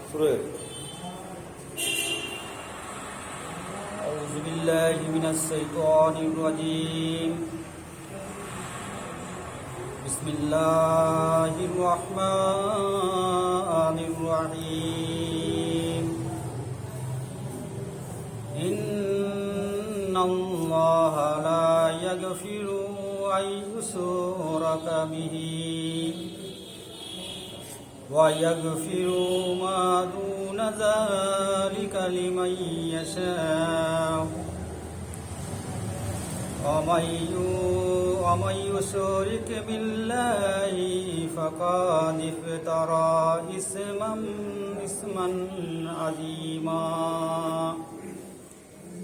শুরু আউযু বিল্লাহি মিনাশ শাইতানির রাজীম বিসমিল্লাহির রহমানির রহিম ইন্নাল্লাহা লা ইয়াগফিরু আন ইউশরাকা বিহি وَيَغْفِرُ مَا دُونَ ذَلِكَ لِمَن يَشَاءُ وَمَن يُشْرِكْ بِاللَّهِ فَقَدِ افْتَرَى إِثْمًا عَظِيمًا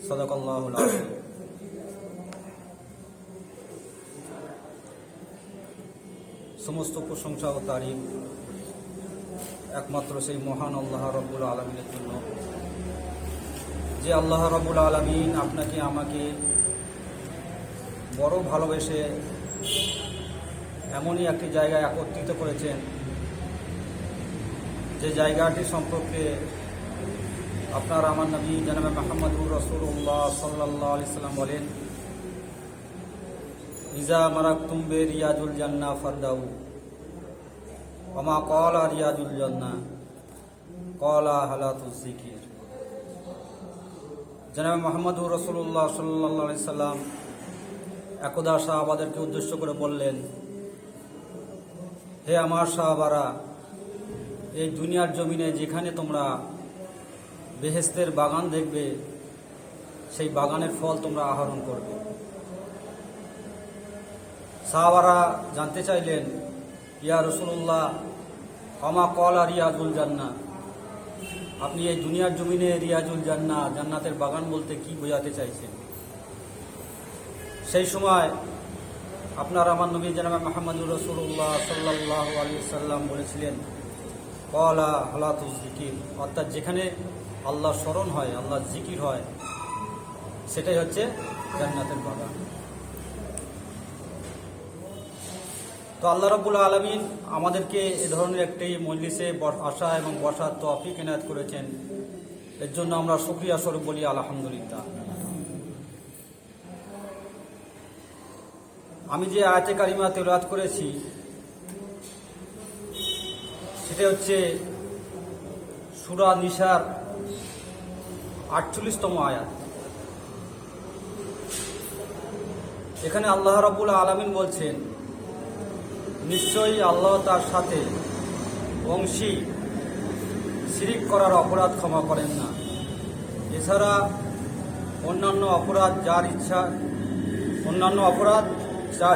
صدق الله العظيم। সমস্ত প্রশংসা ও তারিফ একমাত্র সেই মহান আল্লাহ রাব্বুল আলামিনের জন্য, যে আল্লাহ রাব্বুল আলামিন আপনাকে আমাকে বড় ভালোবেসে এমনই একটি জায়গায় একত্রিত করেছেন, যে জায়গাটি সম্পর্কে আপনার আমার নবী জনাবে মুহাম্মদুর রাসূলুল্লাহ সাল্লাল্লাহু আলাইহি সাল্লাম বলেন, ইজা মারাকতুম বিরিয়াজুল জান্নাহ ফারদাউ ওমা ক্বালা রিয়াজুল জান্নাহ ক্বালা হালাতুজ যিকির। জনাবে মুহাম্মদুর রাসূলুল্লাহ সাল্লাল্লাহু আলাইহি সাল্লাম একদা সাহাবাদেরকে উদ্দেশ্য করে বললেন, হে আমার সাহাবারা, এই দুনিয়ার জমিনে যেখানে তোমরা বেহেশতের বাগান দেখবে, সেই বাগানের ফল তোমরা আহরণ করবে। সাহাবারা জানতে চাইলেন, ইয়া রাসূলুল্লাহ, ওমা ক্বালা রিয়াজুল জান্নাহ, আপনি এই দুনিয়ার জমিনে রিয়াজুল জান্নাহ, জান্নাতের বাগান বলতে কি বোঝাতে চাইছেন? সেই সময় আপনার আমার নবী জনাবে মুহাম্মদুর রাসূলুল্লাহ সাল্লাল্লাহু আলাইহি সাল্লাম বলেছিলেন, ক্বালা হালাতুজ যিকির, অর্থাৎ যেখানে আল্লাহ স্মরণ হয়, আল্লাহ জিকির হয়, সেটাই হচ্ছে জান্নাতের বাগান। তো আল্লাহ রাব্বুল আলামিন আমাদেরকে এ ধরনের একটি মজলিসে আসা এবং বসার তৌফিক এনায়েত করেছেন, এর জন্য আমরা শুকরিয়া স্বরূপ বলি আলহামদুলিল্লাহ। আমি যে আয়াতে কারিমা তেলাওয়াত করেছি সেটা হচ্ছে সূরা নিসার 48তম আয়াত। এখানে আল্লাহ রাব্বুল আলামিন বলছেন, নিশ্চয়ই আল্লাহ তার সাথে অংশী শিরিক করার অপরাধ ক্ষমা করেন না, এছাড়া অন্যান্য অপরাধ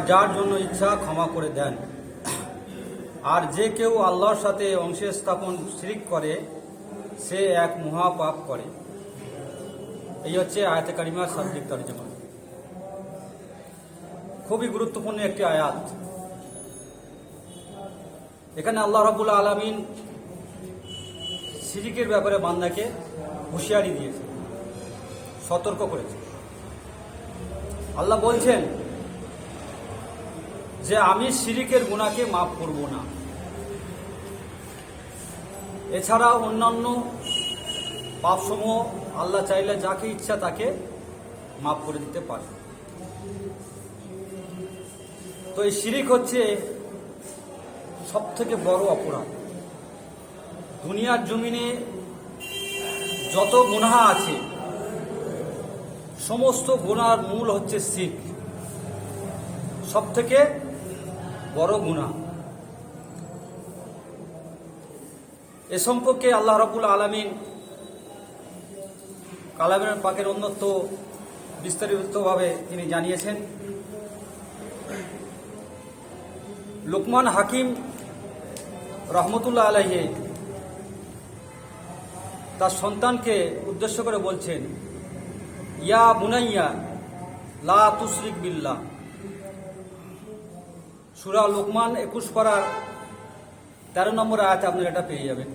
যার জন্য ইচ্ছা ক্ষমা করে দেন। আর যে কেউ আল্লাহর সাথে অংশে স্থাপন শিরিক করে, সে এক মহাপাপ করে। এই হচ্ছে আয়াতে কারিমার শাব্দিক তরজমা। খুবই গুরুত্বপূর্ণ একটি আয়াত। এখানে আল্লাহ রাব্বুল আলামিন শিরিকের ব্যাপারে বান্দাকে হুঁশিয়ারি দিয়েছে, সতর্ক করেছে। আল্লাহ বলছেন যে আমি শিরিকের গুনাহকে মাফ করব না, এছাড়া অন্যান্য পাপসমূহ আল্লাহ চাইলে যাকে ইচ্ছা তাকে মাফ করে দিতে পারে। তো এই শিরিক হচ্ছে সবথেকে বড় অপরাধ। দুনিয়ার জমিনে যত গুনাহ আছে, সমস্ত গুনার মূল হচ্ছে শিরক, সবথেকে বড় গুনাহ। এ সম্পর্কে আল্লাহ রাব্বুল আলামিন কালামের পাকের অন্যত্র বিস্তারিতভাবে তিনি জানিয়েছেন। লুকমান হাকিম রহমতুল্লাহ আলাইহি তার সন্তানকে উদ্দেশ্য করে বলছেন, ইয়া বুনাইয়া লা তুশরিক বিল্লাহ। সূরা লুকমান 21 পারার 13 নম্বর আয়াতে আপনি এটা পেয়ে যাবেন।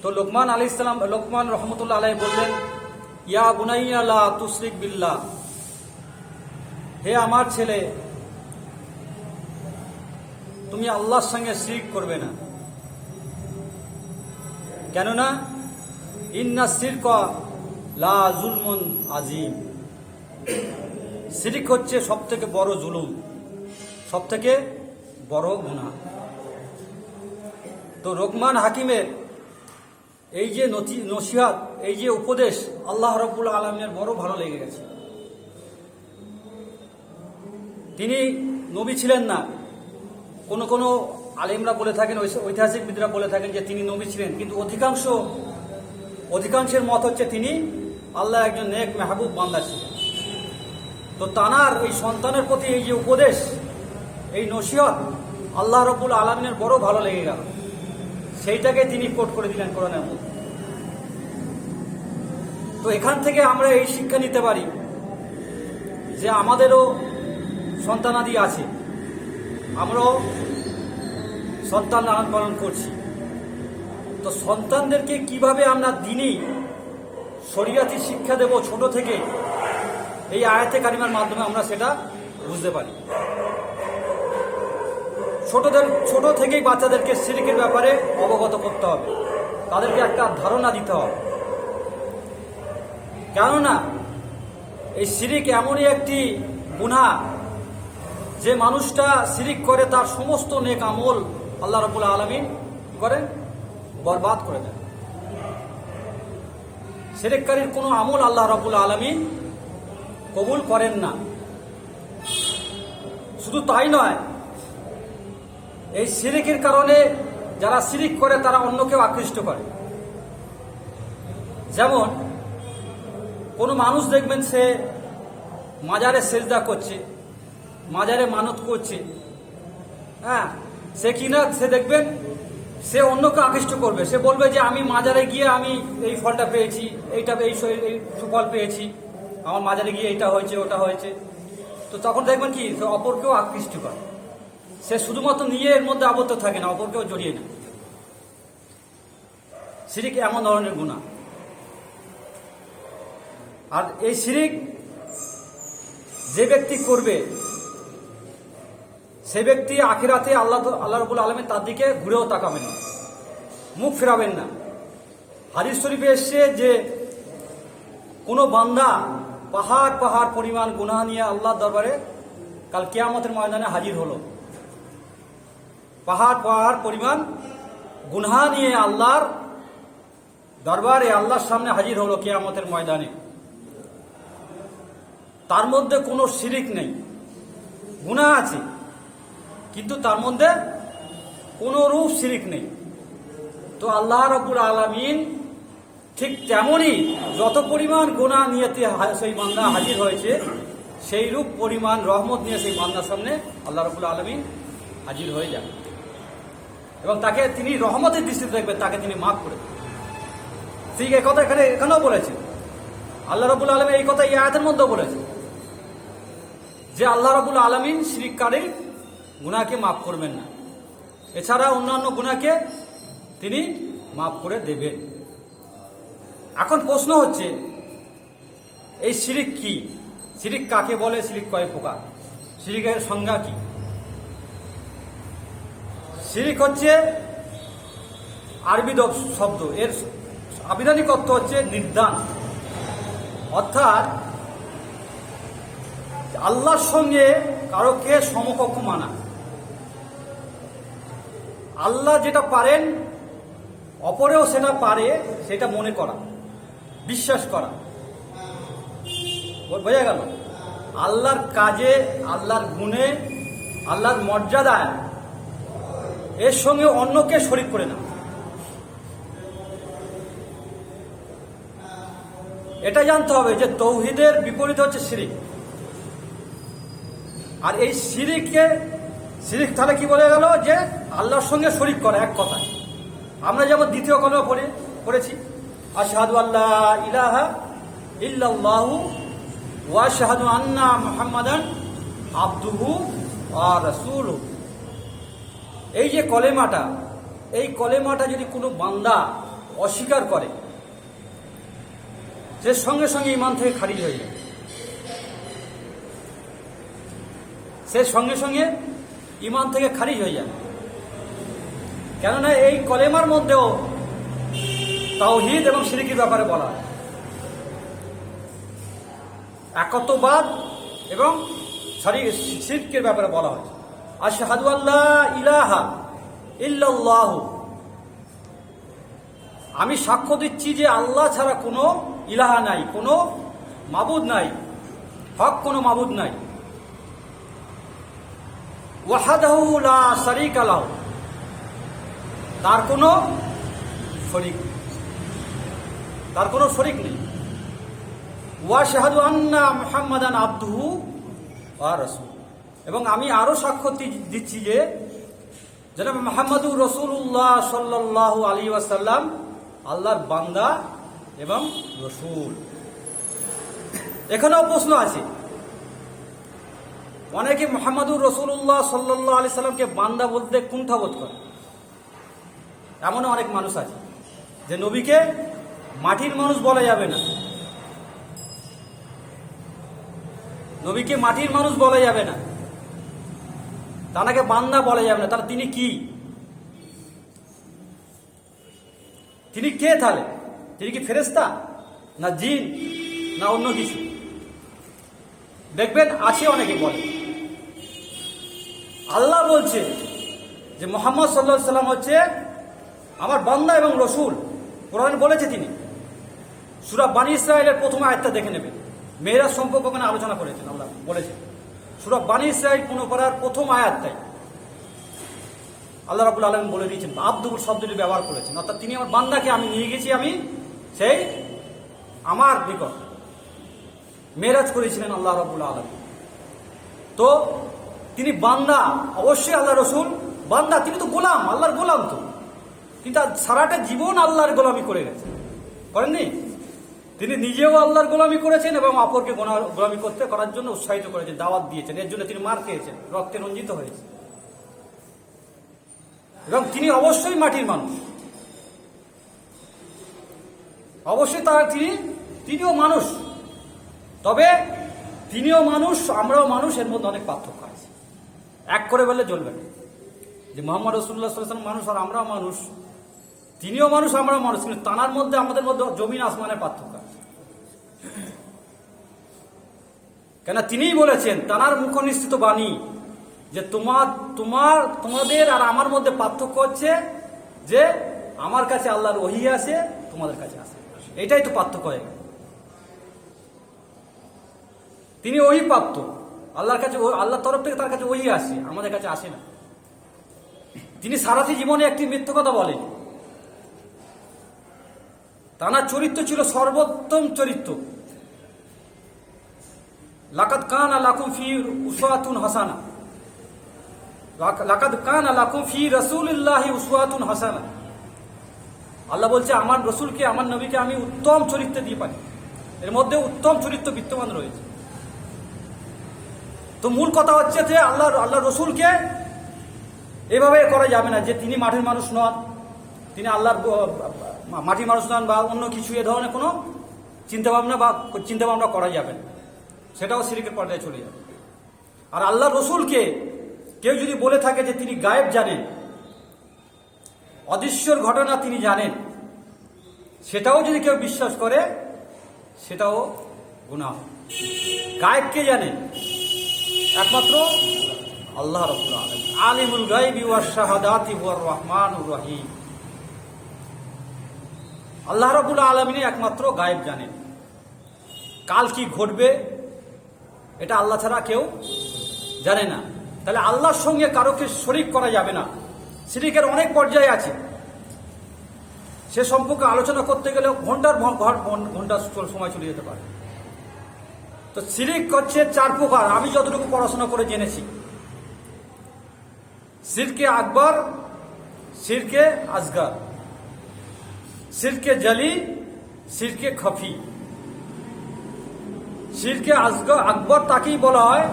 তো লুকমান রহমতুল্লাহ আলাইহি বললেন, ইয়া বুনাইয়া লা তুশরিক বিল্লাহ, হে আমার ছেলে, তুমি আল্লাহর সঙ্গে শিরক করবে না। কেননা ইন্না শিরকা লা জুলমুন আজিম, শিরক হচ্ছে সব থেকে বড় জুলুম, সব থেকে বড় গুনাহ। তো লোকমান হাকিমের এই যে নসিহত, এই যে উপদেশ আল্লাহ রাব্বুল আলামিনের বড় ভালো লেগে গেছে। তিনি নবী ছিলেন না, কোনো আলেমরা বলে থাকেন, ঐতিহাসিকবিদরা বলে থাকেন যে তিনি নবী ছিলেন, কিন্তু অধিকাংশের মত হচ্ছে তিনি আল্লাহ একজন নেক মেহবুব বান্দা ছিলেন। তো তানার এই সন্তানের প্রতি এই যে উপদেশ, এই নসিহত আল্লাহ রাব্বুল আলামিনের বড় ভালো লেগে গেল, সেইটাকে তিনি কোট করে দিলেন কোরআনের মধ্যে। তো এখান থেকে আমরা এই শিক্ষা নিতে পারি যে আমাদেরও সন্তানাদি আছে, আমরাও সন্তান লালন পালন করছি। তো সন্তানদেরকে কিভাবে আমরা দিনই শরিয়াতি শিক্ষা দেব ছোট থেকে, এই আয়াতে কারিমার মাধ্যমে আমরা সেটা বুঝতে পারি। ছোট থেকেই বাচ্চাদেরকে শিরকের ব্যাপারে অবগত করতে হবে, তাদেরকে একটা ধারণা দিতে হবে। কেননা এই শিরিক এমনই একটি গুনাহ যে মানুষটা শিরিক করে তার সমস্ত নেক আমল আল্লাহ রাব্বুল আলামিন করেন বরবাদ করে দেন। শিরিককারীর কোনো আমল আল্লাহ রাব্বুল আলামিন কবুল করেন না। শুধু তাই নয়, এই শিরিকের কারণে যারা শিরিক করে তারা অন্যকেও আকৃষ্ট করে। যেমন কোনো মানুষ দেখবেন সে মাজারে সেজদা করছে, মাজারে মানত করছে, হ্যাঁ, সে দেখবেন সে অন্যকে আকৃষ্ট করবে। সে বলবে যে আমি মাজারে গিয়ে আমি এই ফলটা পেয়েছি, এই সুফল পেয়েছি, আমার মাজারে গিয়ে এটা হয়েছে ওটা হয়েছে। তো তখন দেখবেন কি অপরকেও আকৃষ্ট করে। সে শুধুমাত্র নিজের মধ্যে আবদ্ধ থাকে না, অপরকেও জড়িয়ে নেয়। শিরিক এমন ধরনের গুনাহ। আর এই শিরিক যে ব্যক্তি করবে সে ব্যক্তি আখিরাতে আল্লাহ রাব্বুল আলামিন তার দিকে ঘুরেও তাকাবেন না, মুখ ফেরাবেন না। হাদিস শরীফে এসছে যে কোনো বান্দা পাহাড় পরিমাণ গুনাহ নিয়ে আল্লাহর দরবারে কাল কিয়ামতের ময়দানে হাজির হলো। পাহাড় পরিমাণ গুনাহ নিয়ে আল্লাহর দরবারে আল্লাহর সামনে হাজির হলো কিয়ামতের ময়দানে। তার মধ্যে কোনো শিরিক নেই, গুনাহ আছে কিন্তু তার মধ্যে কোনো রূপ শিরিক নেই। তো আল্লাহ রাব্বুল আলামিন ঠিক তেমনই যত পরিমাণ গুনাহ নিয়ে সেই বান্দা হাজির হয়েছে, সেই রূপ পরিমাণ রহমত নিয়ে সেই বান্দার সামনে আল্লাহ রাব্বুল আলামিন হাজির হয়ে যান এবং তাকে তিনি রহমতের দৃষ্টিতে দেখবেন, তাকে তিনি মাফ করে দেন। ঠিক এই কথা এখানেও বলেছে আল্লাহ রাব্বুল আলামিন, এই কথা এই আয়াতের মধ্যেও বলেছে যে আল্লাহ রাব্বুল আলামিন শিরককারী গুনাহকে মাফ করবেন না, এছাড়া অন্যান্য গুনাহকে তিনি মাফ করে দেবেন। এখন প্রশ্ন হচ্ছে এই শিরিক কি? শিরিক কাকে বলে? শিরিক কয় প্রকার? শিরিকের সংজ্ঞা কি? শিরিক হচ্ছে আরবি শব্দ, এর আবিধানিক অর্থ হচ্ছে নির্দান, অর্থাৎ আল্লাহর সঙ্গে কারোকে সমকক্ষ মানা। আল্লাহ যেটা পারেন অপরেও সেটা পারে, সেটা মনে করা, বিশ্বাস করা। বোঝা গেল? আল্লাহর কাজে, আল্লাহর গুণে, আল্লাহর মর্যাদায় এর সঙ্গে অন্যকে শরীক করে না। এটা জানতে হবে যে তৌহিদের বিপরীত হচ্ছে শিরিক। আর এই শিরিক তাহলে কি বলে গেল? যে আল্লাহর সঙ্গে শরীক করা, এক কথা। আমরা যেমন দ্বিতীয় কলমা পড়েছি, আশহাদু আল্লা ইলাহা ইল্লাল্লাহু ওয়া আশহাদু আন্না মুহাম্মাদান আবদুহু ওয়া রাসূলুহু। এই যে কলেমাটা, এই কলেমাটা যদি কোনো বান্দা অস্বীকার করে, সে সঙ্গে সঙ্গে ঈমান থেকে খারিজ হয়ে যায়। সে সঙ্গে সঙ্গে ঈমান থেকে খারিজ হয়ে যায়। কেননা এই কলেমার মধ্যেও তাওহীদ এবং শিরকের ব্যাপারে বলা হয়, একত্ববাদ এবং শিরকের ব্যাপারে বলা হয়। আশহাদু আল্লা ইলাহা ইল্লাল্লাহু, আমি সাক্ষ্য দিচ্ছি যে আল্লাহ ছাড়া কোনো ইলাহা নাই, কোনো মাবুদ নাই, হক কোনো মাবুদ নাই। ওয়াহদাহু লা শারীকা লাহু, তার কোনো শরীক, তার কোনো শরীক নেই। ওয়া শাহাদু আন্না মুহাম্মাদান আবদুহু ওয়া রাসূলুহু, এবং আমি আরো সাক্ষ্য দিচ্ছি যে জনাব মুহাম্মদুর রাসূলুল্লাহ সাল্লাল্লাহু আলাইহি ওয়াসাল্লাম আল্লাহর বান্দা এবং রাসূল। এখানেও প্রশ্ন আছে, অনেকে মুহাম্মদুর রাসূলুল্লাহ সাল্লাল্লাহু আলাইহি সাল্লামকে বান্দা বলতে কুণ্ঠাবোধ করে। এমনও অনেক মানুষ আছে যে নবীকে মাটির মানুষ বলা যাবে না, নবীকে মাটির মানুষ বলা যাবে না, তাকে বান্দা বলা যাবে না। তাহলে তিনি কি? তিনি কে তাহলে? তিনি কি ফেরেশতা, না জিন, না অন্য কিছু? দেখবেন আছে অনেকে বলে। আল্লাহ বলছে যে মুহাম্মদ সাল্লাল্লাহু আলাইহি সাল্লাম হচ্ছে আমার বান্দা এবং রাসূল। কোরআন বলেছে তিনি। সূরা বানী ইসরাঈলের প্রথম আয়াতটা দেখে নেবেন, মেরাজ সম্পর্কে ওখানে আলোচনা করেছেন। আল্লাহ বলেছেন সূরা বানী ইসরাঈল 15 প্রথম আয়াতটাই আল্লাহ রাব্বুল আলামিন বলে দিয়েছেন, আব্দুল শব্দটি ব্যবহার করেছেন, অর্থাৎ তিনি আমার বান্দাকে আমি নিয়ে গেছি, আমি সেই আমার নিকট মেরাজ করেছিলেন আল্লাহ রাব্বুল আলামিন। তো তিনি বান্দা, অবশ্যই আল্লাহ রাসূল বান্দা, তিনি তো গোলাম, আল্লাহর গোলাম। তো কিন্তু সারাটা জীবন আল্লাহর গোলামি করে গেছেন, করেননি? তিনি নিজেও আল্লাহর গোলামি করেছেন এবং অপরকে গোলামি করার জন্য উৎসাহিত করেছেন, দাওয়াত দিয়েছেন। এর জন্য তিনি মার খেয়েছেন, রক্তে রঞ্জিত হয়েছে। এবং তিনি অবশ্যই মাটির মানুষ, অবশ্যই তিনিও মানুষ। তবে তিনিও মানুষ, আমরাও মানুষ, এর মধ্যে অনেক পার্থক্য আছে। এক করে বললে চলবে না যে মুহাম্মদ রাসূলুল্লাহ সাল্লাল্লাহু আলাইহি ওয়াসাল্লাম মানুষ আর আমরাও মানুষ। তিনিও মানুষ, আমরাও মানুষ, কিন্তু তানার মধ্যে আমাদের মধ্যে জমিন আসমানের পার্থক্য আছে। কেন? তিনিই বলেছেন, তানার মুখনিসৃত বাণী, যে তোমাদের আর আমার মধ্যে পার্থক্য হচ্ছে যে আমার কাছে আল্লাহর ওহী আছে, তোমাদের কাছে আসে। এটাই তো পার্থক্য হয়ে গেল। তিনি ওহী প্রাপ্ত, আল্লাহর কাছে, আল্লাহর তরফ থেকে তার কাছে ওহী আসে, আমাদের কাছে আসে না। তিনি সারাটি জীবনে একটি মিথ্যা কথা বলেন। তার চরিত্র ছিল সর্বোত্তম চরিত্র। লাকাদ কানা লাকুম ফি উসওয়াতুন হাসানা, লাকাদ কানা লাকুম ফি রাসূলিল্লাহি উসওয়াতুন হাসানা। আল্লাহ বলছে আমার রসুলকে, আমার নবীকে আমি উত্তম চরিত্র দিয়ে পাই, এর মধ্যে উত্তম চরিত্র বিদ্যমান রয়েছে। তো মূল কথা হচ্ছে যে আল্লাহ রসুলকে এভাবে করা যাবে না যে তিনি মাটির মানুষ নন, তিনি আল্লাহর মাটির মানুষ নন বা অন্য কিছু, এ ধরনের কোনো চিন্তাভাবনা করা যাবে না। সেটাও শিরকের পর্যায়ে চলে যাবে। আর আল্লাহ রসুলকে কেউ যদি বলে থাকে যে তিনি গায়েব জানেন, অদৃশ্যর ঘটনা তিনি জানেন, সেটাও যদি কেউ বিশ্বাস করে, সেটাও গুনাহ। গায়েব কে জানেন? একমাত্র আল্লাহ রাব্বুল আলামিন। আলিমুল গায়বি ওয়াশ শাহাদাতি হুয়ার রহমানুর রহিম। আল্লাহ রাব্বুল আলামিন একমাত্র গায়েব জানেন। কাল কি ঘটবে এটা আল্লাহ ছাড়া কেউ জানে না। তাহলে আল্লাহর সঙ্গে কারোকে শরীক করা যাবে না। শিরকের অনেক পর্যায়ে আছে, সে সম্পর্কে আলোচনা করতে গেলে ঘন্টার সময় চলে যেতে পারে। তো শিরক হচ্ছে 4 প্রকার, আমি যতটুকু পড়াশোনা করে জেনেছি। শিরকে আকবর, শিরকে আসগর, শিরকে জলি, শিরকে খফি। শিরকে আকবর তাকেই বলা হয়,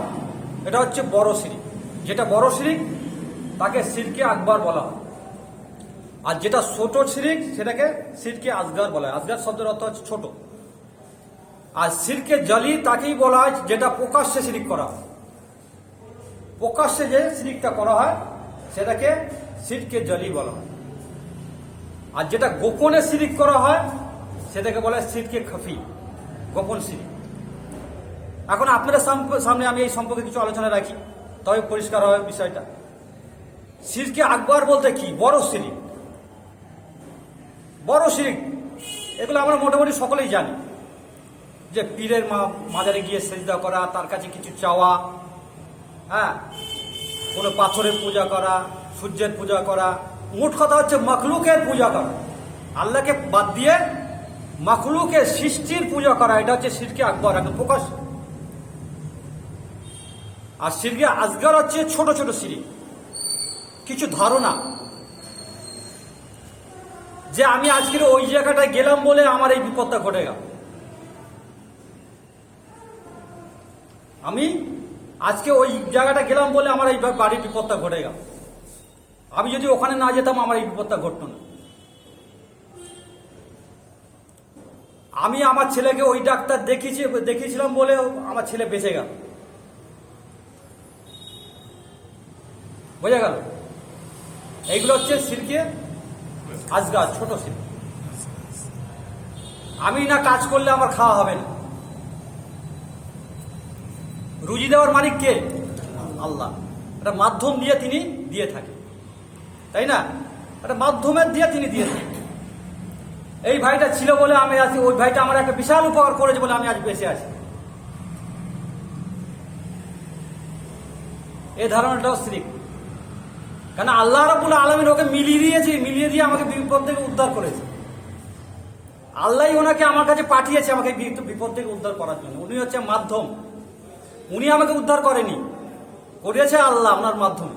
এটা হচ্ছে বড় শিরক। যেটা বড় শিরক তাকে শিরকে আকবর বলা হয়। আর যেটা ছোট শিরক সেটাকে শিরকে আসগর বলা হয়। আসগর শব্দের অর্থ হচ্ছে ছোট। আর শিরকে জলি তাকেই বলা হয় যেটা প্রকাশ্যে শিরক করা হয়। প্রকাশ্যে যে শিরকটা করা হয় সেটাকে শিরকে জলি বলা হয়। আর যেটা গোপনে শিরিক করা হয় সেটাকে বলা হয় শিরকে খাফি, গোপন শিরিক। এখন আপনাদের সামনে আমি এই সম্পর্কে কিছু আলোচনা রাখি, তবে পরিষ্কার হবে বিষয়টা। শিরকে আকবার বলতে কি? বড় শিরিক, বড় শিরিক। এগুলো আমরা মোটামুটি সকলেই জানি, যে পীরের মাজারে গিয়ে সেজদা করা, তার কাছে কিছু চাওয়া, হ্যাঁ, কোনো পাথরের পূজা করা, সূর্যের পূজা করা, মোট কথা হচ্ছে মখলুকের পূজা করা, আল্লাহকে বাদ দিয়ে মখলুকের সৃষ্টির পূজা করা, এটা হচ্ছে শিরকে আকবার, একদম প্রকাশ। আর শিরকে আসগর হচ্ছে ছোট ছোট শিরিক, কিছু ধারণা, যে আমি আজকের ওই জায়গাটায় গেলাম বলে আমার এই বিপদটা ঘটে গেল, আমি আজকে ওই জায়গাটা গেলাম বলে আমার এই বাড়ির বিপদটা ঘটে গেল, আমি যদি ওখানে না যেতাম আমার এই বিপদটা ঘটত না। আমি আমার ছেলেকে ওই ডাক্তার দেখিয়েছিলাম বলে আমার ছেলে বেঁচে গেল, বোঝা গেল? এইগুলো হচ্ছে শিরকে আসগার, ছোট শিরক। আমি না কাজ করলে আমার খাওয়া হবে না। রুজি দেওয়ার মালিক কে? আল্লাহ। একটা মাধ্যম দিয়ে তিনি দিয়ে থাকেন, তাই না? একটা মাধ্যমের দিয়ে তিনি দিয়ে থাকেন। এই ভাইটা ছিল বলে আমি আছি, ওই ভাইটা আমার একটা বিশাল উপকার করেছে বলে আমি আজ বেঁচে আছি, এই ধারণাটাও শিরক। কেন? আল্লাহ রাব্বুল আলামিন ওকে মিলিয়ে দিয়ে আমাকে বিপদ থেকে উদ্ধার করেছে। আল্লাহই ওনাকে আমার কাছে পাঠিয়েছে আমাকে বিপদ থেকে উদ্ধার করার জন্য। উনি হচ্ছে মাধ্যম, উনি আমাকে উদ্ধার করেনি, করিয়েছে আল্লাহ ওনার মাধ্যমে।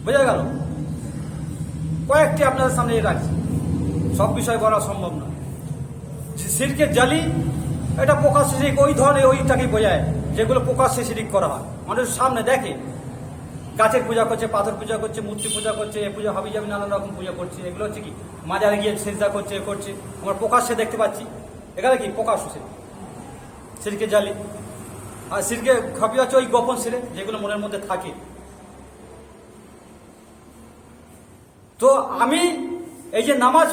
বোঝা গেল? কয়েকটি আপনাদের সামনে রাখছি, সব বিষয় বলা সম্ভব না। শিরকে জালি, এটা প্রকাশ্য শিরিক, ওই ধরনের ওইটাকে বোঝায় যেগুলো প্রকাশ্যে শিরিক করা হয়, মানুষের সামনে দেখে গাছের পূজা করছে, পাথর পূজা করছে, মূর্তি পূজা করছে, এ পূজা হাবি যাবি নানান রকম পূজা করছে। এগুলো হচ্ছে কি? মাজারে গিয়ে সেজদা করছে, এ করছে, আমরা প্রকাশ্যে দেখতে পাচ্ছি। এখানে কি? প্রকাশ্য শিরক, শিরকে জালি। আর শিরকে খাফি হচ্ছে ওই গোপন শিরক, যেগুলো মনের মধ্যে থাকে। তো আমি এই যে নামাজ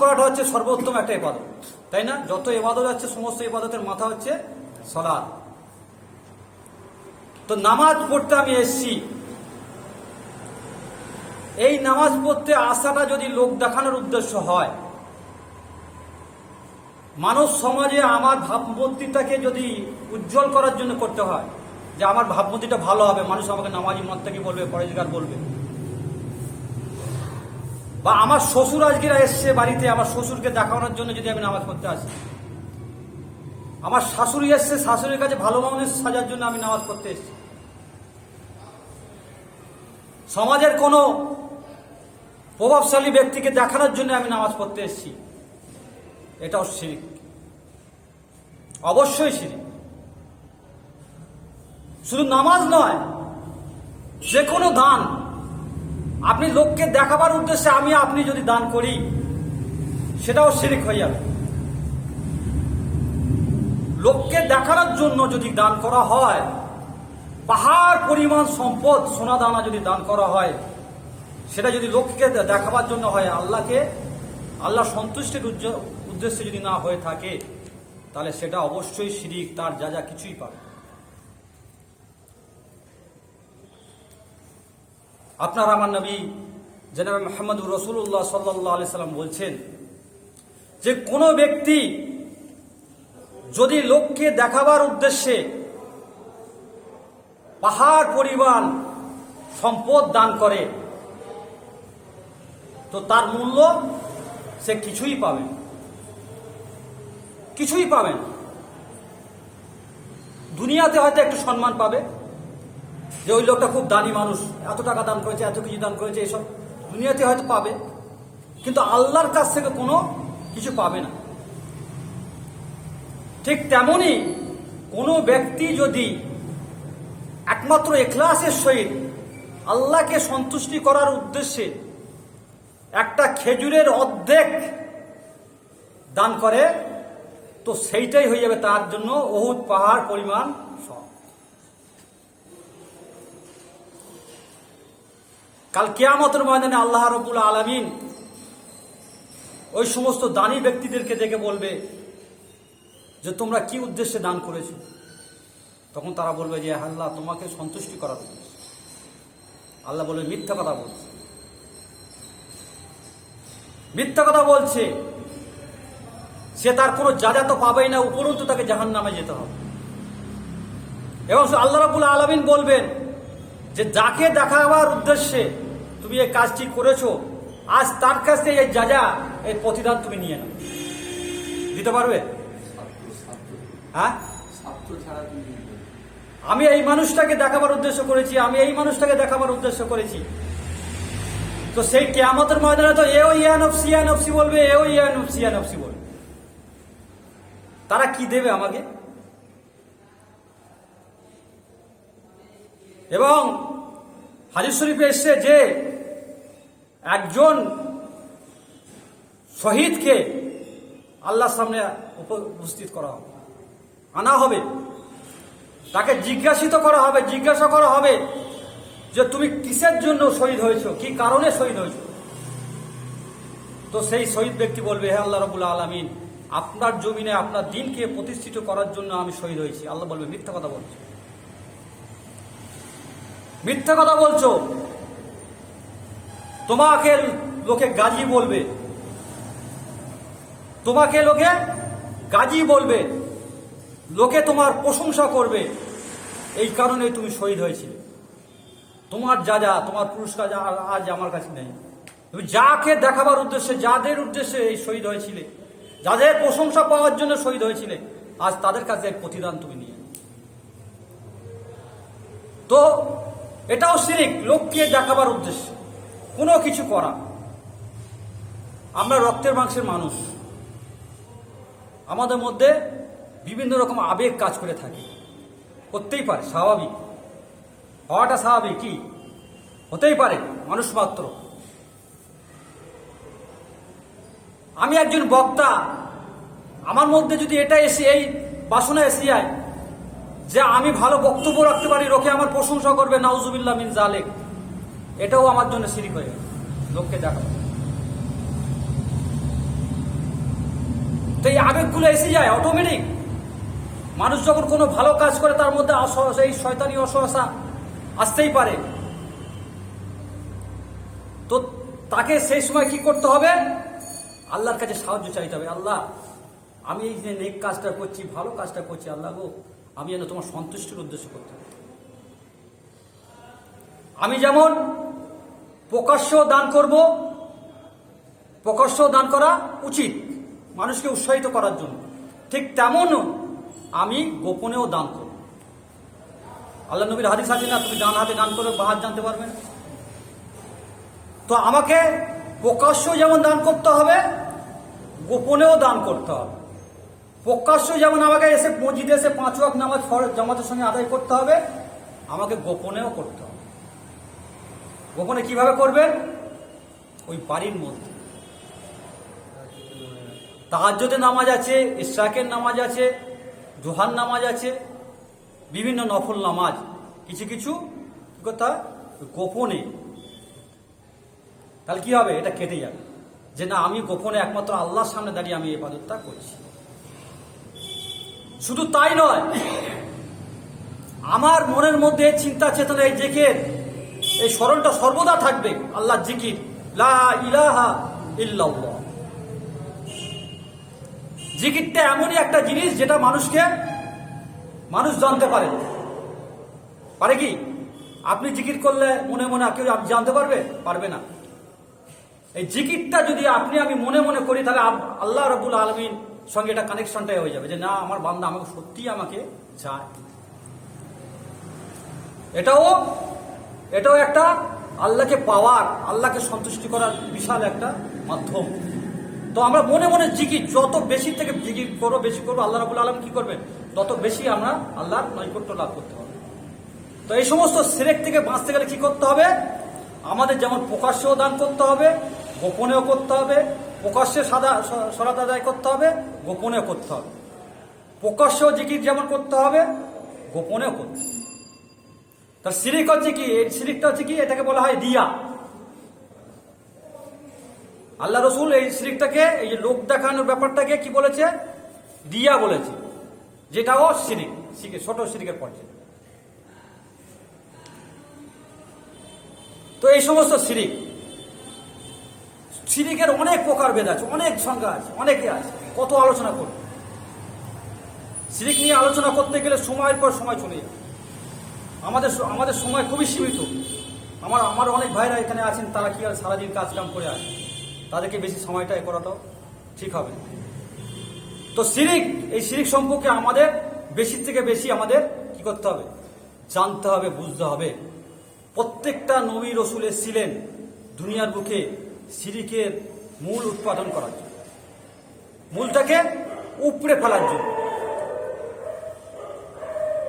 পড়াটা হচ্ছে সর্বোত্তম একটা ইবাদত, তাই না? যত ইবাদত আছে সমস্ত ইবাদতের মাথা হচ্ছে সালাত। তো নামাজ পড়তে আমি এসছি, এই নামাজ পড়তে আসাটা যদি লোক দেখানোর উদ্দেশ্য হয়, মানব সমাজে আমার ভাবমূর্তিটাকে যদি উজ্জ্বল করার জন্য করতে হয়, যে আমার ভাবমূর্তিটা ভালো হবে, মানুষ আমাকে নামাজি মুত্তাকি বলবে, পরেজগার বলবে, বা আমার শ্বশুর আজকে এসছে বাড়িতে, আমার শ্বশুরকে দেখানোর জন্য যদি আমি নামাজ পড়তে আসি, আমার শাশুড়ি এসছে, শাশুড়ির কাছে ভালো মানুষ সাজার জন্য আমি নামাজ পড়তে এসেছি, সমাজের কোনো প্রভাবশালী ব্যক্তিকে দেখানোর জন্য আমি নামাজ পড়তে এসেছি, এটাও শিরক, অবশ্যই শিরক। শুধু নামাজ নয়, যে কোনো দান, আপনি লোককে দেখাবার উদ্দেশ্যে আপনি যদি দান করি, সেটাও শিরক হয়ে যাবে। লোককে দেখানোর জন্য যদি দান করা হয়, পাহাড় পরিমাণ সম্পদ সোনা দানা যদি দান করা হয়, সেটা যদি লোককে দেখাবার জন্য হয়, আল্লাহ সন্তুষ্টির উদ্দেশ্যে যদি না হয়ে থাকে, তাহলে সেটা অবশ্যই শিরক, তার যা কিছুই পাবে। আপনার আমার নবী জনাবে মুহাম্মদুর রাসূলুল্লাহ সাল্লাল্লাহু আলাইহি সাল্লাম বলছেন যে কোনো ব্যক্তি যদি লোককে দেখাবার উদ্দেশ্যে পাহাড় পরিমাণ সম্পদ দান করে, তো তার মূল্য সে কিছুই পাবে না। দুনিয়াতে হয়তো একটু সম্মান পাবে, যে ওই লোকটা খুব দানি মানুষ, এত টাকা দান করেছে, এত কিছু দান করেছে, এসব দুনিয়াতে হয়তো পাবে, কিন্তু আল্লাহর কাছ থেকে কোনো কিছু পাবে না। ঠিক তেমনি কোনো ব্যক্তি যদি একমাত্র ইখলাসের সহিত আল্লাহকে সন্তুষ্টি করার উদ্দেশ্যে একটা খেজুরের অর্ধেক দান করে, তো সেইটাই হয়ে যাবে তার জন্য উহুদ পাহাড় পরিমাণ সওয়াব। কাল কিয়ামতের ময়দানে আল্লাহ রাব্বুল আলামিন ওই সমস্ত দানী ব্যক্তিদেরকে দেখে বলবে যে তোমরা কি উদ্দেশ্যে দান করেছো? তখন তারা বলবে যে আল্লাহ তোমাকে সন্তুষ্টি করার উদ্দেশ্যে। আল্লাহ বলবে মিথ্যা কথা বলছে, মিথ্যা কথা বলছে, সে তার কোনো যাজা তো পাবেই না, উপরন্তু তাকে জাহান্নামে যেতে হবে। এবং আল্লাহ রাব্বুল আলামিন বলবেন যে যাকে দেখাবার উদ্দেশ্যে তুমি এই কাজটি করেছো, আজ তার কাছ থেকে এই যাজা, এই প্রতিদান তুমি নিয়ে নাও। দিতে পারবে? হ্যাঁ, আমি এই মানুষটাকে দেখাবার উদ্দেশ্য করেছি, আমি এই মানুষটাকে দেখাবার উদ্দেশ্য করেছি। তো সেই কিয়ামতের ময়দানে তো এও ইয়া নফসি ইয়া নফসি বলবে, এও ইয়া নফসি ইয়া নফসি বলবে। তারা কি দেবে আমাকে? এবং হাদিস শরীফে এসেছে যে একজন শহীদকে আল্লাহর সামনে উপস্থিত করা হবে, আনা হবে, তাকে জিজ্ঞাসা করা হবে যে তুমি কিসের জন্য শহীদ হয়েছো, কি কারণে শহীদ হয়েছো? তো সেই শহীদ ব্যক্তি বলবে, হে আল্লাহ রাব্বুল আলামিন, আপনার জমিনে আপনার দ্বীনকে প্রতিষ্ঠিত করার জন্য আমি শহীদ হয়েছি। আল্লাহ বলবে মিথ্যা কথা বলছো, মিথ্যা কথা বলছো। তোমাকে লোকে গাজী বলবে, তোমাকে লোকে গাজী বলবে, লোকে তোমার প্রশংসা করবে, এই কারণে তুমি শহীদ হয়েছিলে। তোমার যা তোমার পুরস্কার আজ আমার কাছে নেই। তুমি যাকে দেখাবার উদ্দেশ্যে, যাদের উদ্দেশ্যে এই শহীদ হয়েছিলে, যাদের প্রশংসা পাওয়ার জন্য শহীদ হয়েছিলে, আজ তাদের কাছে এক প্রতিদান তুমি নিয়ে। তো এটাও শিরক, লোককে দেখাবার উদ্দেশ্যে কোনো কিছু করা। আমরা রক্তের মাংসের মানুষ, আমাদের মধ্যে বিভিন্ন রকম আবেগ কাজ করে থাকে, করতেই পারে, স্বাভাবিক, হওয়াটা স্বাভাবিক, কি হতেই পারে, মানুষ মাত্র। আমি একজন বক্তা, আমার মধ্যে যদি এটা এসে, এই বাসনা এসে যায় যে আমি ভালো বক্তব্য রাখতে পারি, লোকে আমার প্রশংসা করবে, নাউজুবিল্লাহ মিন জালিক, এটাও আমার জন্য শিরক হয়ে গেল, লোককে দেখাবো। তো এই আবেগগুলো এসে যায় অটোমেটিক। মানুষ যখন কোনো ভালো কাজ করে তার মধ্যে এই শয়তানি অসহসা আসতেই পারে। তো তাকে সেই সময় কি করতে হবে? আল্লাহর কাছে সাহায্য চাইতে হবে। আল্লাহ, আমি এই যে নেক কাজটা করছি, ভালো কাজটা করছি, আল্লাহ গো, আমি যেন তোমার সন্তুষ্টির উদ্দেশ্য করতে হবে। আমি যেমন প্রকাশ্য দান করব, প্রকাশ্য দান করা উচিত মানুষকে উৎসাহিত করার জন্য, ঠিক তেমন আমি গোপনেও দান করব। আল্লাহ নবীর হাদিস আছে না, তুমি ডান হাতে দান করে বাঁ হাত জানতে পারবে না। তো আমাকে প্রকাশ্য যেমন দান করতে হবে, গোপনেও দান করতে হবে। প্রকাশ্য যেমন আমাকে এসে মসজিদে এসে 5 ওয়াক্ত নামাজ জামাতের সঙ্গে আদায় করতে হবে, আমাকে গোপনেও করতে হবে। গোপনে কিভাবে করবেন? ওই বাড়ির মধ্যে তাহাজ্জুদের নামাজ আছে, ইশরাকের নামাজ আছে, জোহার নামাজ আছে, বিভিন্ন নফল নামাজ, কিছু কিছু কথা গোপনে। তাহলে কি হবে? এটা কেটে যাবে যে না, আমি গোপনে একমাত্র আল্লাহর সামনে দাঁড়িয়ে আমি এই ইবাদতটা করছি। শুধু তাই নয়, আমার মনের মধ্যে চিন্তা চেতনা, এই জিকির, এই স্মরণটা সর্বদা থাকবে। আল্লাহর জিকির, লা ইলাহা ইল্লাল্লাহ। জিকিরটা এমনই একটা জিনিস যেটা মানুষ জানতে পারে। পারে কি? আপনি জিকির করলে মনে মনে কেউ জানতে পারবে না। এই জিকিরটা যদি আমি মনে মনে করি, তাহলে আল্লাহ রাব্বুল আলামিন সঙ্গে এটা কানেকশনটাই হয়ে যাবে যে না, আমার বান্দা আমাকে সত্যি আমাকে চায়। এটাও একটা আল্লাহকে পাওয়ার, আল্লাহকে সন্তুষ্টি করার বিশাল একটা মাধ্যম। তো আমরা মনে মনে জিকির যত বেশি থেকে জিকির করবো, বেশি করবো, আল্লাহ রাব্বুল আলামিন কি করবেন? তত বেশি আমরা আল্লাহর নৈকট্য লাভ করতে হবে। তো এই সমস্ত শিরক থেকে বাঁচতে গেলে কি করতে হবে? আমাদের যেমন প্রকাশ্যেও দান করতে হবে, গোপনেও করতে হবে। প্রকাশ্যে সলাত আদায় করতে হবে, গোপনেও করতে হবে। প্রকাশ্যেও জিকির যেমন করতে হবে, গোপনেও করতে হবে। তার শিরিক হচ্ছে কি? এই শিরিকটা হচ্ছে কি? এটাকে বলা হয় রিয়া। আল্লাহ রসুল এই শিরিকটাকে, এই যে লোক দেখানোর ব্যাপারটাকে কি বলেছে? রিয়া বলেছে, যেটাও শিরিক, ছোট শিরিকের পর্যায়ে। তো এই সমস্ত শিরিকের অনেক প্রকারভেদ আছে, অনেক সংজ্ঞা আছে, অনেকে আছে, কত আলোচনা করবে। শিরিক নিয়ে আলোচনা করতে গেলে সময়ের পর সময় চলে যাবে। আমাদের সময় খুবই সীমিত। আমার অনেক ভাইরা এখানে আছেন, তারা কি আর সারাদিন কাজ কাম করে আসে, তাদেরকে বেশি সময়টা করাটাও ঠিক হবে। তো এই শিরিক সম্পর্কে আমাদের বেশি থেকে বেশি আমাদের কি করতে হবে? জানতে হবে, বুঝতে হবে। প্রত্যেকটা নবী রসুল এসেছিলেন দুনিয়ার বুকে শিরিকের মূল উৎপাদন করার জন্য, মূলটাকে উপড়ে ফেলার জন্য।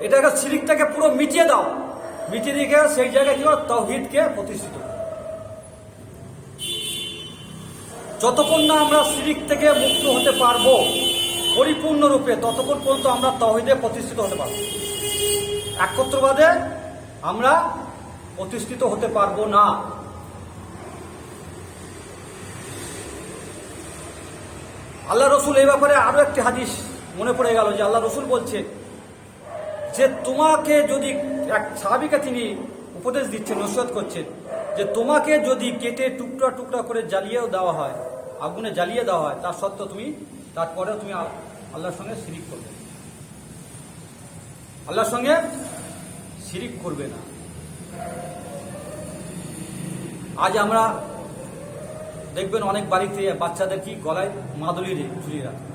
এটাকে শিরিকটাকে পুরো মিটিয়ে দাও, মিটিয়ে দিয়ে সেই জায়গায় কি হয়? তাওহীদকে প্রতিষ্ঠিত। যতক্ষণ না আমরা শিরিক থেকে মুক্ত হতে পারবো পরিপূর্ণরূপে, ততক্ষণ পর্যন্ত আমরা তাওহীদে প্রতিষ্ঠিত হতে পারবো। একত্রবাদে আমরা প্রতিষ্ঠিত হতে পারবো না। আল্লাহ রসুল এই ব্যাপারে আরো একটি হাদিস মনে পড়ে গেল, যে আল্লাহ রসুল বলছে যে তোমাকে যদি, এক সাহাবীকে তিনি উপদেশ দিচ্ছেন, নসিহত করছেন, যে তোমাকে যদি কেটে টুকরা টুকরা করে জ্বালিয়েও দেওয়া হয়, আগুনে জ্বালিয়ে দেওয়া হয়, তার সত্ত্বেও তারপরেও তুমি আল্লাহর সঙ্গে শিরিক করবে, আল্লাহর সঙ্গে শিরিক করবে না। আজ আমরা দেখবেন অনেক বাড়িতে বাচ্চাদের কি গলায় মাদুলি ঝুলিয়ে রাখে,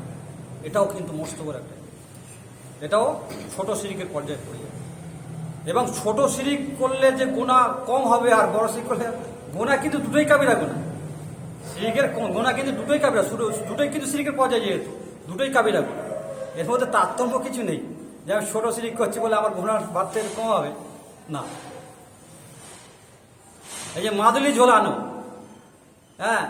এটাও কিন্তু মস্ত বড় একটা, এটাও ছোট শিরিকের পর্যায়ে পড়ে যাবে। এবং ছোট শিরিক করলে যে গুনাহ কম হবে, আর বড় শিরিক করলে গুনাহ কিন্তু দুটোই কাবিরা গুনাহ। শিরিকের গুনাহ কিন্তু দুটোই কাবিরা, দুটোই কিন্তু শিরিকের পর্যায়ে, যেহেতু দুটোই কাবিরা গুনাহ, এর মধ্যে তারতম্য কিছু নেই যে আমি ছোট শিরিক করছি বলে আমার গুনাহ বাড়তে কম হবে না। এই যে মাদুলি ঝোলানো, হ্যাঁ,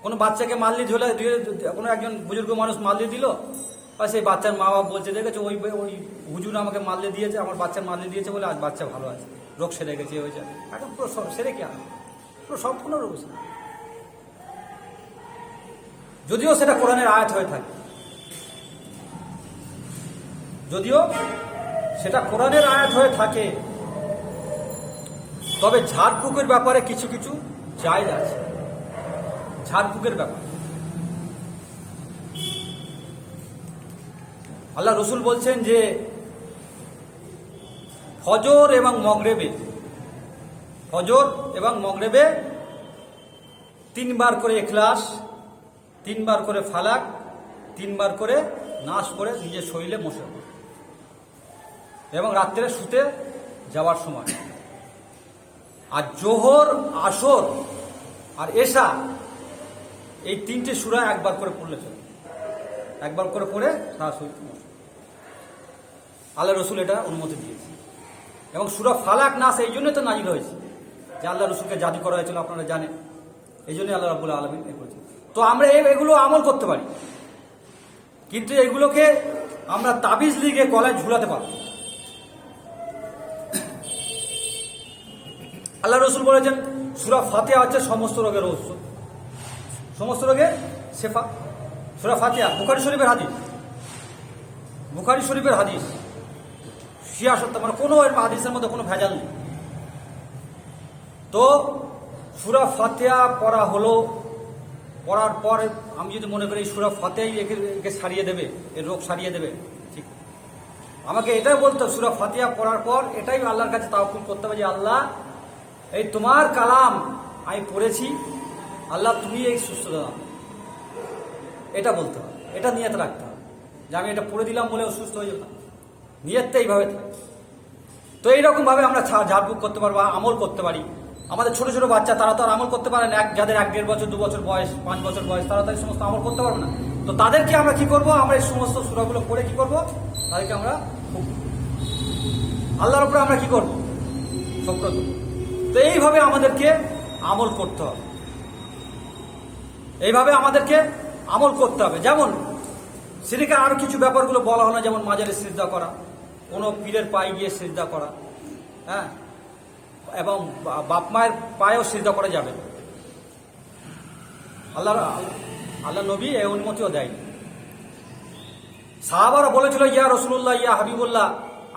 কোনো বাচ্চাকে মাল্লি ঝোলা দিয়ে, কোনো একজন বুজুর্গ মানুষ মাল্লি দিল, আর সেই বাচ্চার মা বাবা বলছে, দেখেছো ওই হুজুর আমাকে মাল্লি দিয়েছে, আমার বাচ্চার মাল্লি দিয়েছে বলে আজ বাচ্চা ভালো আছে, রোগ সেরে গেছে, হয়েছে। এখন পুরো সেরে কি আনে, পুরো সম্পূর্ণ রোগ সেরে। যদিও সেটা কোরআনের আয়াত হয়ে থাকে, যদিও সেটা কোরআনের আয়াত হয়ে থাকে, তবে ঝাড়ফুঁকের ব্যাপারে কিছু কিছু জায়েজ আছে। ঝাড়ফুঁকের ব্যাপার আল্লাহ রসুল বলছেন যে ফজর এবং মগরিবে 3 বার করে ইখলাস, 3 বার করে ফালাক, 3 বার করে নাস করে নিজের শরীরে মশে, এবং রাত্রে শুতে যাওয়ার সময়। আর জোহর, আসর আর এশা, এই 3টে সূরা একবার করে পড়লে চলে, একবার করে পড়ে সারা শরীর। আল্লাহ রসুল এটা অনুমতি দিয়েছে। এবং সূরা ফালাক, নাস এই জন্যই তো নাজিল হয়েছে, যে আল্লাহ রসুলকে জাদু করা হয়েছিল, আপনারা জানেন, এই জন্যই আল্লাহ রাব্বুল আলামিন এ করেছে। তো আমরা এগুলো আমল করতে পারি, কিন্তু এগুলোকে আমরা তাবিজ লিগে গলায় ঝুলাতে পারবো। আল্লাহ রসুল বলেছেন সূরা ফাতিহা হচ্ছে সমস্ত রোগের ঔষধ, সমস্ত রোগের শেফা। সূরা ফাতিহা বুখারী শরীফের হাদিস, সিয়াসত, মানে কোনো হাদিসের মধ্যে কোনো ভেজাল নেই। তো সূরা ফাতিহা পড়া হলো, পড়ার পর আমি যদি মনে করি সূরা ফাতিহাই একে সারিয়ে দেবে, এর রোগ সারিয়ে দেবে, ঠিক, আমাকে এটাই বলতে হবে, সূরা ফাতিহা পড়ার পর এটাই আল্লাহর কাছে তাওয়াক্কুল করতে হবে, যে আল্লাহ এই তোমার কালাম আমি পড়েছি, আল্লাহ তুমি এই সুস্থতা দাও, এটা বলতে হবে, এটা নিয়ত রাখতে হবে, যে আমি এটা পড়ে দিলাম বলে অসুস্থ হয়ে যাবে না, নিয়তটা এইভাবে থাকে। তো এইরকম ভাবে আমরা ঝাড়ফুঁক করতে পারবো, আমল করতে পারি। আমাদের ছোট ছোট বাচ্চা, তারা তো আর আমল করতে পারে না, যাদের 1-1.5 বছর, 2 বছর বয়স, 5 বছর বয়স, তারা তো এই সমস্ত আমল করতে পারবে না। তো তাদেরকে আমরা কি করব? আমরা এই সমস্ত সূরাগুলো পড়ে কি করব? তাদেরকে আমরা আল্লাহর উপরে আমরা কি করব? সুব্রত। তো এইভাবে আমাদেরকে আমল করতে হবে, এইভাবে আমাদেরকে আমল করতে হবে। যেমন শিরকের আরো কিছু ব্যাপারগুলো বলা হলো, যেমন মাজারে সিজদা করা, কোনো পীরের পায়ে গিয়ে সিজদা করা, হ্যাঁ, এবং বাপ মায়ের পায়েও সিজদা করা যাবে। আল্লাহ নবী এই অনুমতিও দেয়নি। সাহাবারা বলেছিল, ইয়া রাসূলুল্লাহ, ইয়া হাবিবুল্লাহ,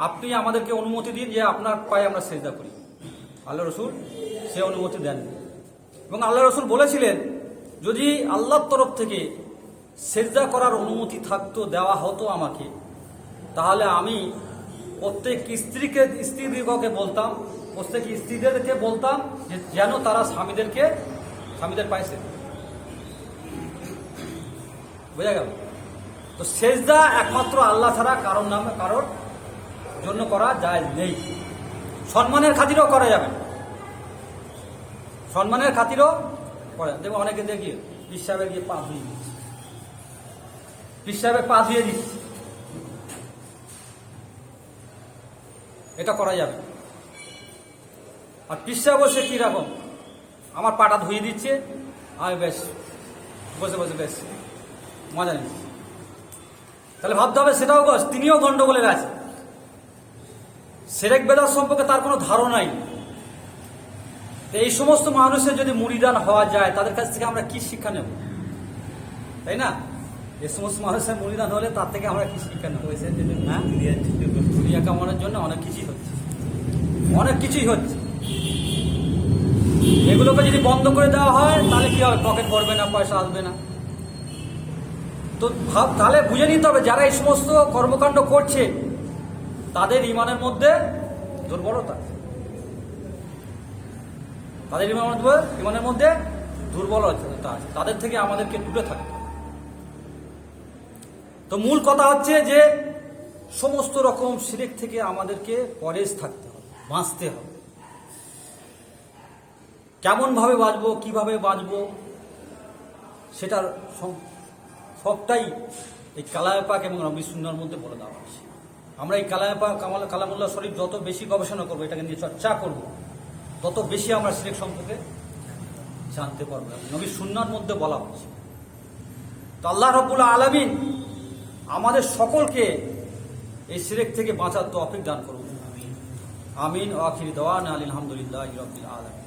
আপনি আমাদেরকে অনুমতি দিন যে আপনার পায়ে আমরা সেজদা করি। আল্লাহ রসুল সে অনুমতি দেন এবং আল্লাহ রসুল বলেছিলেন, যদি আল্লাহর তরফ থেকে সেজদা করার অনুমতি থাকতো, দেওয়া হতো আমাকে, তাহলে আমি প্রত্যেক স্ত্রীদেরকে বলতাম, প্রত্যেক স্ত্রীদেরকে বলতাম যে যেন তারা স্বামীদের পায়ে সেজদা। বোঝা গেল? তো সেজদা একমাত্র আল্লাহ ছাড়া কারোর জন্য করা যায় নেই। সম্মানের খাতিরও করা যাবে, সম্মানের খাতিরও করা। দেখো অনেকে দেখি পীর সাহেবের গিয়ে পা ধুয়ে দিচ্ছে, পীর সাহেবের পা ধুয়ে দিচ্ছে, এটা করা যাবে। আর পীর সাহেব বসে কিরকম আমার পাটা ধুয়ে দিচ্ছে, আমি বেশ বসে বসে বেশ মজা নিচ্ছি। তাহলে ভাবতে হবে সেটাও তিনিও গন্ডগোলের আছে। শিরক বেদাত সম্পর্কে তার কোনো ধারণাই। এই সমস্ত মানুষের যদি মুরিদান হওয়া যায়, তাদের কাছ থেকে আমরা কি শিক্ষা নেব? তাই না? এই সমস্ত মানুষের মুরিদান হলে তার থেকে আমরা কি শিক্ষা নেব? না, দুনিয়া কামানোর জন্য অনেক কিছুই হচ্ছে। এগুলোকে যদি বন্ধ করে দেওয়া হয় তাহলে কি হবে? পকেট ভরবে না, পয়সা আসবে না। তো তাহলে বুঝে নিতে হবে, যারা এই সমস্ত কর্মকাণ্ড করছে তাদের ঈমানের মধ্যে দুর্বলতা, আছে। তাদের থেকে আমাদেরকে দূরে থাকতে হবে। তো মূল কথা হচ্ছে যে সমস্ত রকম শিরক থেকে আমাদেরকে পরেজ থাকতে হবে, বাঁচতে হবে। কেমন ভাবে বাঁচবো, কিভাবে বাঁচবো, সেটার সবটাই এই কালামে পাক এবং নবী সুন্নাহর মধ্যে বলে দেওয়া হয়েছে। আমরা এই কালামে পাক, কালামুল্লাহ শরীফ যত বেশি গবেষণা করবো, এটাকে নিয়ে চর্চা করব, তত বেশি আমরা শিরক সম্পর্কে জানতে পারবো। নবী সুন্নাহর মধ্যে বলা হয়েছে। তো আল্লাহ রাব্বুল আলামিন আমাদের সকলকে এই শিরক থেকে বাঁচার তৌফিক দান করুন। আমিন। আখির দাওয়ানা আলহামদুলিল্লাহি রাব্বিল আলামিন।